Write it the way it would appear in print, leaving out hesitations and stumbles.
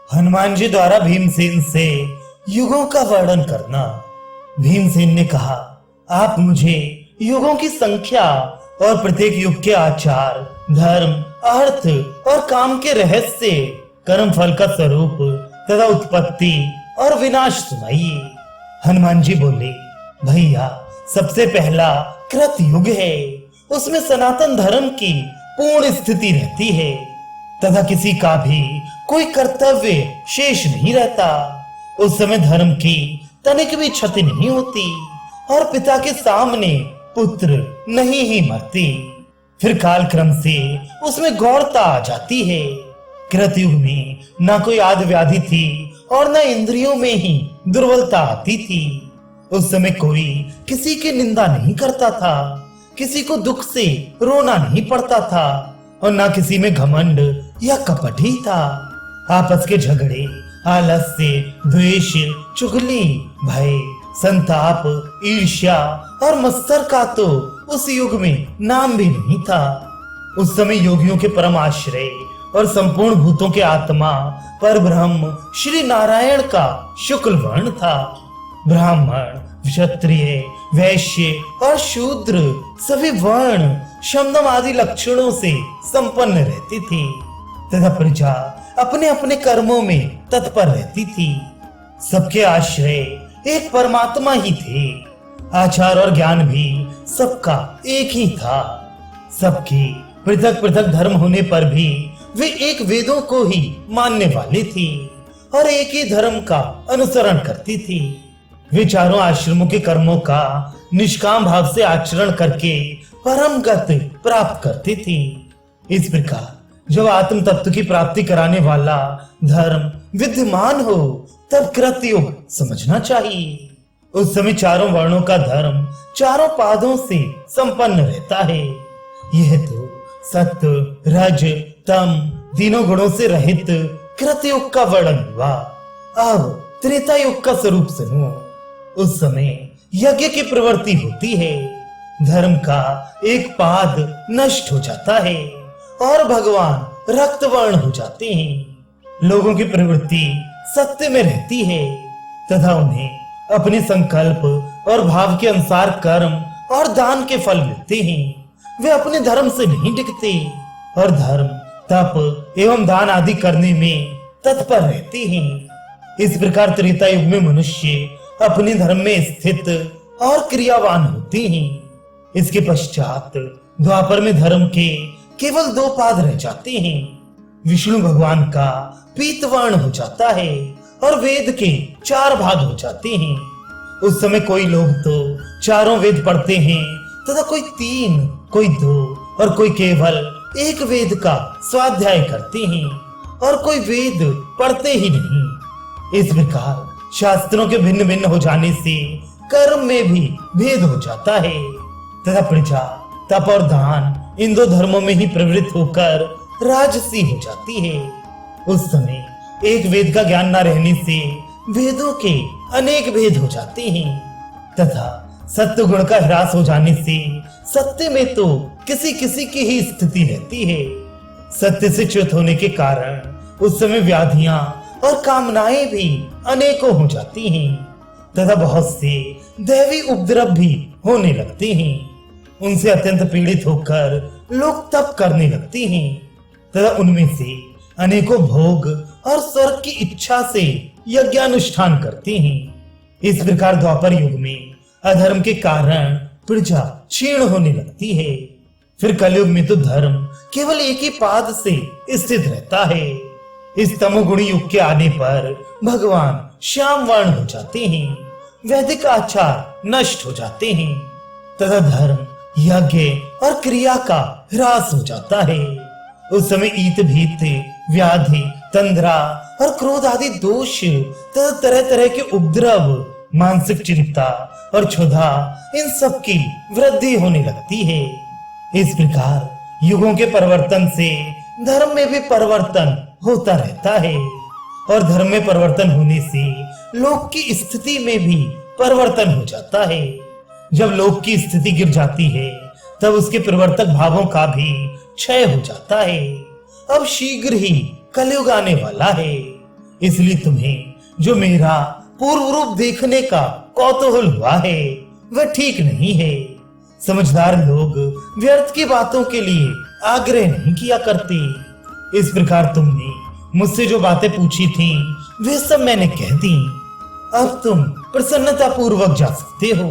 हनुमान जी द्वारा भीमसेन से युगों का वर्णन करना। भीमसेन ने कहा, आप मुझे युगों की संख्या और प्रत्येक युग के आचार, धर्म, अर्थ और काम के रहस्य, कर्म फल का स्वरूप तथा उत्पत्ति और विनाश सुनाइए। हनुमान जी बोले, भैया सबसे पहला कृत युग है, उसमें सनातन धर्म की पूर्ण स्थिति रहती है तथा किसी का भी कोई कर्तव्य शेष नहीं रहता। उस समय धर्म की तनिक भी क्षति नहीं होती और पिता के सामने पुत्र नहीं ही मरते। फिर कालक्रम से उसमें गौरता आ जाती है। कृतयुग में ना कोई आदि व्याधि थी और न इंद्रियों में ही दुर्बलता आती थी। उस समय कोई किसी की निंदा नहीं करता था, किसी को दुख से रोना नहीं पड़ता था और ना किसी में घमंड या कपट ही था। आपस के झगड़े, आलस्य, द्वेष, चुगली, भय, संताप, ईर्ष्या और मत्सर का तो उस युग में नाम भी नहीं था। उस समय योगियों के परम आश्रय और संपूर्ण भूतों के आत्मा पर ब्रह्म श्री नारायण का शुक्ल वर्ण था। ब्राह्मण, क्षत्रिय, वैश्य और शूद्र सभी वर्ण शमदम आदि लक्षणों से संपन्न रहती थी तथा प्रजा अपने अपने कर्मों में तत्पर रहती थी। सबके आश्रय एक परमात्मा ही थे। आचार और ज्ञान भी सबका एक ही था। सबके पृथक पृथक धर्म होने पर भी वे एक वेदों को ही मानने वाले थी और एक ही धर्म का अनुसरण करती थी। वे चारों आश्रमों के कर्मों का निष्काम भाव से आचरण करके परम गति प्राप्त करती थी। इस प्रकार जब आत्म तत्व की प्राप्ति कराने वाला धर्म विद्यमान हो तब कृतयुग समझना चाहिए। उस समय चारों वर्णों का धर्म चारों पादों से संपन्न रहता है। यह तो सत्य, रज, तम तीनों गुणों से रहित कृतयुग का वर्णन हुआ। अब त्रेता युग का स्वरूप सुनो। उस समय यज्ञ की प्रवृत्ति होती है, धर्म का एक पाद नष्ट हो जाता है और भगवान रक्त वर्ण हो जाते हैं। लोगों की प्रवृत्ति सत्य में रहती है तथा उन्हें अपने संकल्प और भाव के अनुसार कर्म और दान के फल मिलते हैं। वे अपने धर्म से नहीं टिकते और धर्म, तप एवं दान आदि करने में तत्पर रहते हैं। इस प्रकार त्रेता युग में मनुष्य अपने धर्म में स्थित और क्रियावान होते हैं। इसके पश्चात द्वापर में धर्म के केवल 2 पाद रह जाते हैं। विष्णु भगवान का पीतवर्ण हो जाता है और वेद के 4 भाग हो जाते हैं। उस समय कोई लोग तो चारों वेद पढ़ते हैं तथा कोई 3, कोई 2 और कोई केवल एक वेद का स्वाध्याय करते हैं और कोई वेद पढ़ते ही नहीं। इस प्रकार शास्त्रों के भिन्न भिन्न हो जाने से कर्म में भी भेद हो जाता है तथा प्रजा तप और दान इन 2 धर्मों में ही प्रवृत्त होकर राजसी हो जाती है। उस समय एक वेद का ज्ञान न रहने से वेदों के अनेक भेद हो जाते हैं तथा सत्य गुण का ह्रास हो जाने से सत्य में तो किसी किसी की ही स्थिति रहती है। सत्य से च्युत होने के कारण उस समय व्याधियां और कामनाएं भी अनेकों हो जाती हैं तथा बहुत से दैवी उपद्रव भी होने लगते हैं। उनसे अत्यंत पीड़ित होकर लोग तप करने लगते हैं तथा उनमें से अनेकों भोग और स्वर्ग की इच्छा से यज्ञानुष्ठान करते हैं। इस प्रकार द्वापर युग में अधर्म के कारण प्रजा क्षीण होने लगती है। फिर कलयुग में तो धर्म केवल एक ही पाद से स्थित रहता है। इस तमोगुणी युग के आने पर भगवान श्याम वर्ण हो जाते हैं, वैदिक आचार नष्ट हो जाते हैं तथा धर्म, यज्ञ और क्रिया का ह्रास हो जाता है। उस समय ईत, भीत, व्याधि, तंद्रा और क्रोध आदि दोष तथा तरह तरह के उपद्रव, मानसिक चिंता और क्षुधा इन सब की वृद्धि होने लगती है। इस प्रकार युगों के परिवर्तन से धर्म में भी परिवर्तन होता रहता है और धर्म में परिवर्तन होने से लोक की स्थिति में भी परिवर्तन हो जाता है। जब लोक की स्थिति गिर जाती है तब उसके प्रवर्तक भावों का भी क्षय हो जाता है। अब शीघ्र ही कलयुग आने वाला है। इसलिए तुम्हें जो मेरा पूर्व रूप देखने का कौतूहल हुआ है वह ठीक नहीं है। समझदार लोग व्यर्थ की बातों के लिए आग्रह नहीं किया करते। इस प्रकार तुमने मुझसे जो बातें पूछी थी वे सब मैंने कह दी। अब तुम प्रसन्नता पूर्वक जा सकते हो।